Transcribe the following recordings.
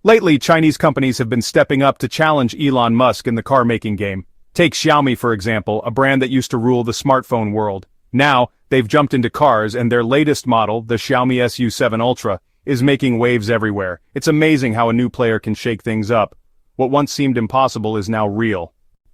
Lately, Chinese companies have been stepping up to challenge Elon Musk in the car-making game. Take Xiaomi for example, a brand that used to rule the smartphone world. Now, they've jumped into cars and their latest model, the Xiaomi SU7 Ultra, is making waves everywhere. It's amazing how a new player can shake things up. What once seemed impossible is now real.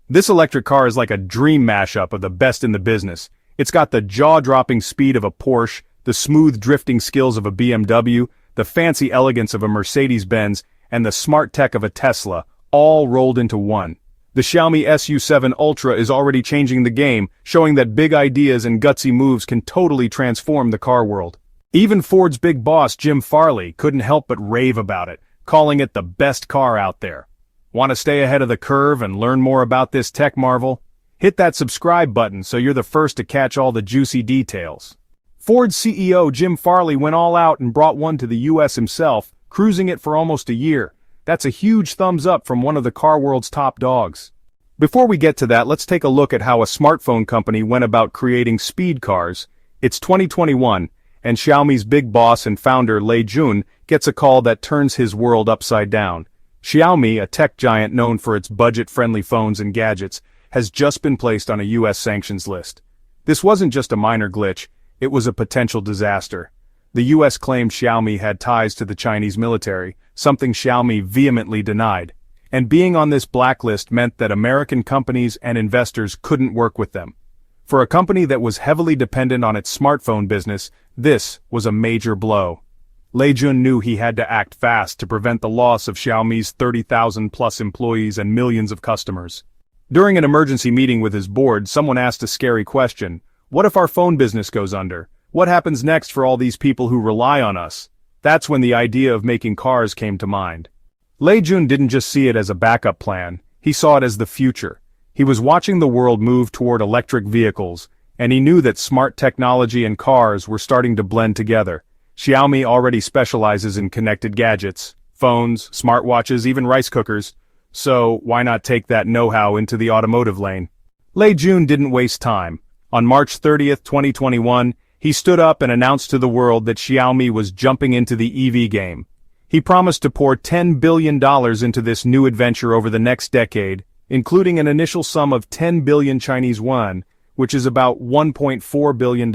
This electric car is like a dream mashup of the best in the business. It's got the jaw-dropping speed of a Porsche, the smooth drifting skills of a BMW, the fancy elegance of a Mercedes-Benz, and the smart tech of a Tesla, all rolled into one. The Xiaomi SU7 Ultra is already changing the game, showing that big ideas and gutsy moves can totally transform the car world. Even Ford's big boss Jim Farley couldn't help but rave about it, calling it the best car out there. Want to stay ahead of the curve and learn more about this tech marvel? Hit that subscribe button so you're the first to catch all the juicy details. Ford CEO Jim Farley went all out and brought one to the US himself, cruising it for almost a year. That's a huge thumbs up from one of the car world's top dogs. Before we get to that, let's take a look at how a smartphone company went about creating speed cars. It's 2021, and Xiaomi's big boss and founder Lei Jun gets a call that turns his world upside down. Xiaomi, a tech giant known for its budget-friendly phones and gadgets, has just been placed on a US sanctions list. This wasn't just a minor glitch, it was a potential disaster. The US claimed Xiaomi had ties to the Chinese military, something Xiaomi vehemently denied. And being on this blacklist meant that American companies and investors couldn't work with them. For a company that was heavily dependent on its smartphone business, this was a major blow. Lei Jun knew he had to act fast to prevent the loss of Xiaomi's 30,000-plus employees and millions of customers. During an emergency meeting with his board, someone asked a scary question. What if our phone business goes under? What happens next for all these people who rely on us? That's when the idea of making cars came to mind. Lei Jun didn't just see it as a backup plan, he saw it as the future. He was watching the world move toward electric vehicles, and he knew that smart technology and cars were starting to blend together. Xiaomi already specializes in connected gadgets, phones, smartwatches, even rice cookers. So, why not take that know-how into the automotive lane? Lei Jun didn't waste time. On March 30th, 2021, he stood up and announced to the world that Xiaomi was jumping into the EV game. He promised to pour $10 billion into this new adventure over the next decade, including an initial sum of 10 billion Chinese yuan, which is about $1.4 billion.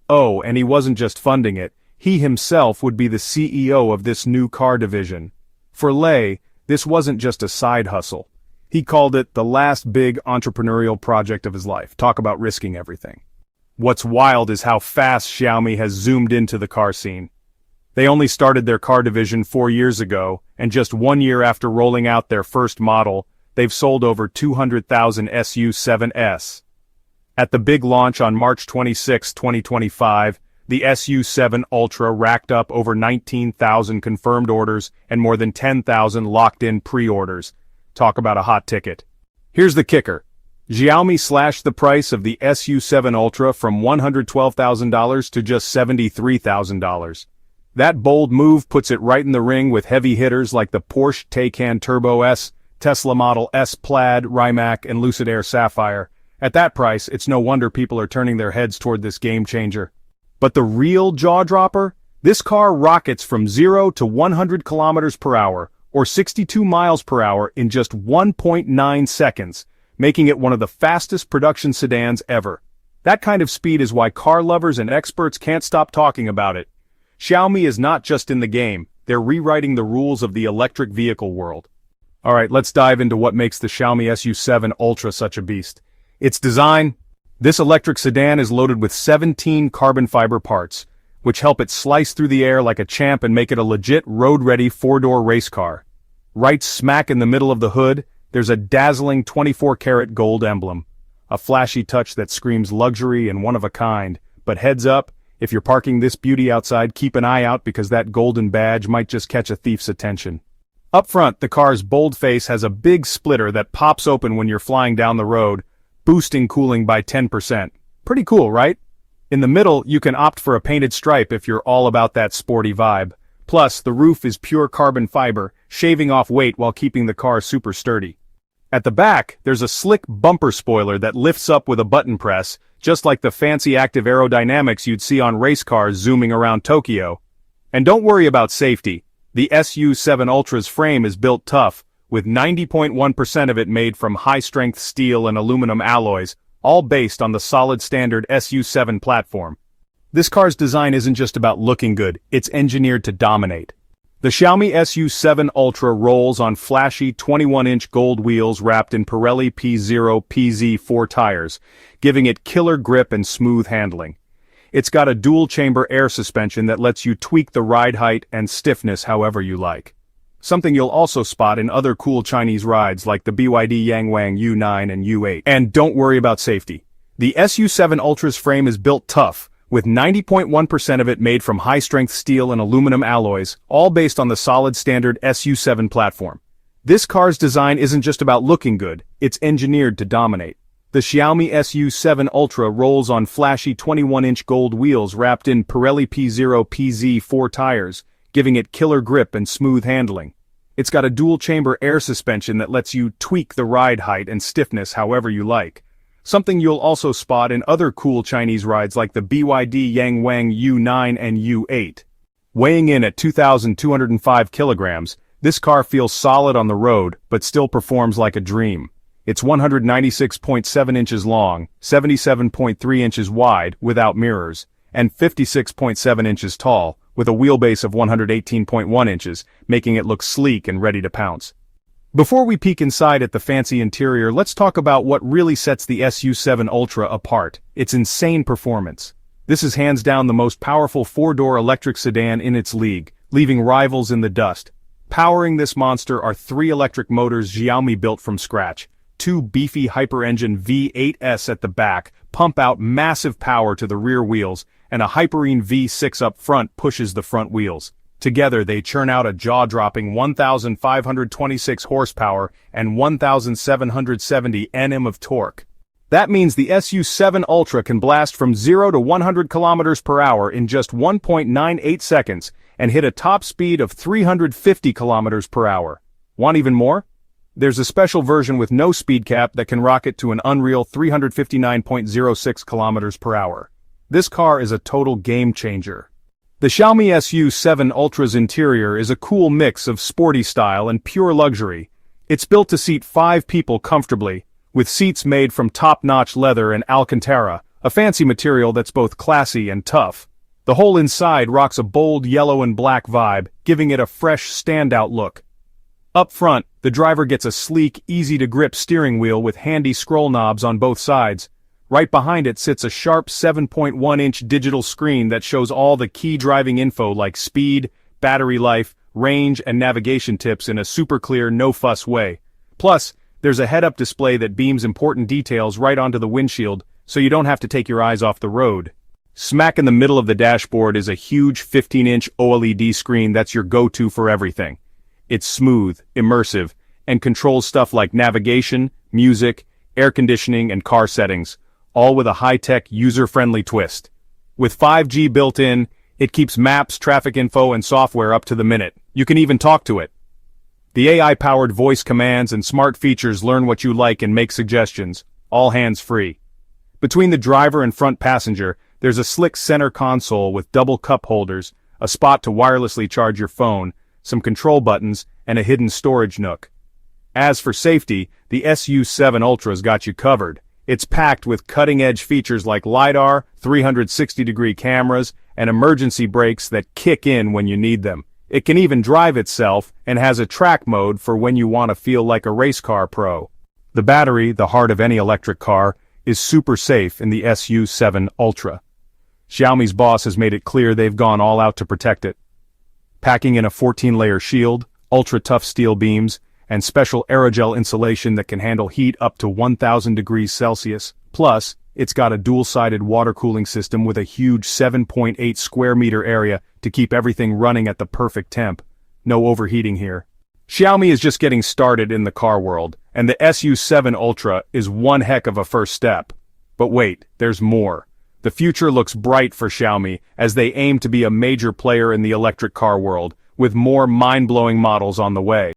Oh, and he wasn't just funding it, he himself would be the CEO of this new car division. For Lei, this wasn't just a side hustle. He called it the last big entrepreneurial project of his life. Talk about risking everything. What's wild is how fast Xiaomi has zoomed into the car scene. They only started their car division 4 years ago, and just 1 year after rolling out their first model, they've sold over 200,000 SU7s. At the big launch on March 26, 2025, the SU7 Ultra racked up over 19,000 confirmed orders and more than 10,000 locked-in pre-orders. Talk about a hot ticket. Here's the kicker. Xiaomi slashed the price of the SU7 Ultra from $112,000 to just $73,000. That bold move puts it right in the ring with heavy hitters like the Porsche Taycan Turbo S, Tesla Model S Plaid, Rimac, and Lucid Air Sapphire. At that price, it's no wonder people are turning their heads toward this game changer. But the real jaw-dropper? This car rockets from 0 to 100 kilometers per hour, or 62 miles per hour in just 1.9 seconds, making it one of the fastest production sedans ever. That kind of speed is why car lovers and experts can't stop talking about it. Xiaomi is not just in the game, they're rewriting the rules of the electric vehicle world. Alright, let's dive into what makes the Xiaomi SU7 Ultra such a beast. Its design. This electric sedan is loaded with 17 carbon fiber parts, which help it slice through the air like a champ and make it a legit road-ready 4-door race car. Right smack in the middle of the hood, there's a dazzling 24-karat gold emblem. A flashy touch that screams luxury and one of a kind. But heads up, if you're parking this beauty outside, keep an eye out because that golden badge might just catch a thief's attention. Up front, the car's bold face has a big splitter that pops open when you're flying down the road, boosting cooling by 10%. Pretty cool, right? In the middle, you can opt for a painted stripe if you're all about that sporty vibe. Plus, the roof is pure carbon fiber, shaving off weight while keeping the car super sturdy. At the back, there's a slick bumper spoiler that lifts up with a button press, just like the fancy active aerodynamics you'd see on race cars zooming around Tokyo. And don't worry about safety. The SU7 Ultra's frame is built tough, with 90.1% of it made from high-strength steel and aluminum alloys, all based on the solid standard SU7 platform. This car's design isn't just about looking good, it's engineered to dominate. The Xiaomi SU7 Ultra rolls on flashy 21-inch gold wheels wrapped in Pirelli P0 PZ4 tires, giving it killer grip and smooth handling. It's got a dual-chamber air suspension that lets you tweak the ride height and stiffness however you like. Something you'll also spot in other cool Chinese rides like the BYD Yangwang U9 and U8. And don't worry about safety. The SU7 Ultra's frame is built tough, with 90.1% of it made from high-strength steel and aluminum alloys, all based on the solid standard SU7 platform. This car's design isn't just about looking good, it's engineered to dominate. The Xiaomi SU7 Ultra rolls on flashy 21-inch gold wheels wrapped in Pirelli P0 PZ4 tires, giving it killer grip and smooth handling. It's got a dual-chamber air suspension that lets you tweak the ride height and stiffness however you like. Something you'll also spot in other cool Chinese rides like the BYD Yangwang U9 and U8. Weighing in at 2,205 kilograms, this car feels solid on the road but still performs like a dream. It's 196.7 inches long, 77.3 inches wide without mirrors, and 56.7 inches tall, with a wheelbase of 118.1 inches, making it look sleek and ready to pounce. Before we peek inside at the fancy interior, let's talk about what really sets the SU7 Ultra apart: its insane performance. This is hands down the most powerful four-door electric sedan in its league, leaving rivals in the dust. Powering this monster are 3 electric motors Xiaomi built from scratch. 2 beefy hyper-engine V8s at the back pump out massive power to the rear wheels, and a Hyperine V6 up front pushes the front wheels. Together they churn out a jaw-dropping 1,526 horsepower and 1,770 Nm of torque. That means the SU7 Ultra can blast from 0 to 100 km per hour in just 1.98 seconds and hit a top speed of 350 km per hour. Want even more? There's a special version with no speed cap that can rocket to an unreal 359.06 km per hour. This car is a total game changer. The Xiaomi SU7 Ultra's interior is a cool mix of sporty style and pure luxury. It's built to seat 5 people comfortably, with seats made from top-notch leather and Alcantara, a fancy material that's both classy and tough. The whole inside rocks a bold yellow and black vibe, giving it a fresh, standout look. Up front, the driver gets a sleek, easy-to-grip steering wheel with handy scroll knobs on both sides. Right behind it sits a sharp 7.1-inch digital screen that shows all the key driving info like speed, battery life, range, and navigation tips in a super clear, no-fuss way. Plus, there's a head-up display that beams important details right onto the windshield, so you don't have to take your eyes off the road. Smack in the middle of the dashboard is a huge 15-inch OLED screen that's your go-to for everything. It's smooth, immersive, and controls stuff like navigation, music, air conditioning, and car settings, all with a high-tech, user-friendly twist. With 5G built in, it keeps maps, traffic info, and software up to the minute. You can even talk to it. The AI-powered voice commands and smart features learn what you like and make suggestions, all hands-free. Between the driver and front passenger, there's a slick center console with double cup holders, a spot to wirelessly charge your phone, some control buttons, and a hidden storage nook. As for safety, the SU7 Ultra's got you covered. It's packed with cutting-edge features like LiDAR, 360-degree cameras, and emergency brakes that kick in when you need them. It can even drive itself and has a track mode for when you want to feel like a race car pro. The battery, the heart of any electric car, is super safe in the SU7 Ultra. Xiaomi's boss has made it clear they've gone all out to protect it. Packing in a 14-layer shield, ultra-tough steel beams, and special aerogel insulation that can handle heat up to 1,000 degrees Celsius. Plus, it's got a dual-sided water cooling system with a huge 7.8 square meter area to keep everything running at the perfect temp. No overheating here. Xiaomi is just getting started in the car world, and the SU7 Ultra is one heck of a first step. But wait, there's more. The future looks bright for Xiaomi as they aim to be a major player in the electric car world, with more mind-blowing models on the way.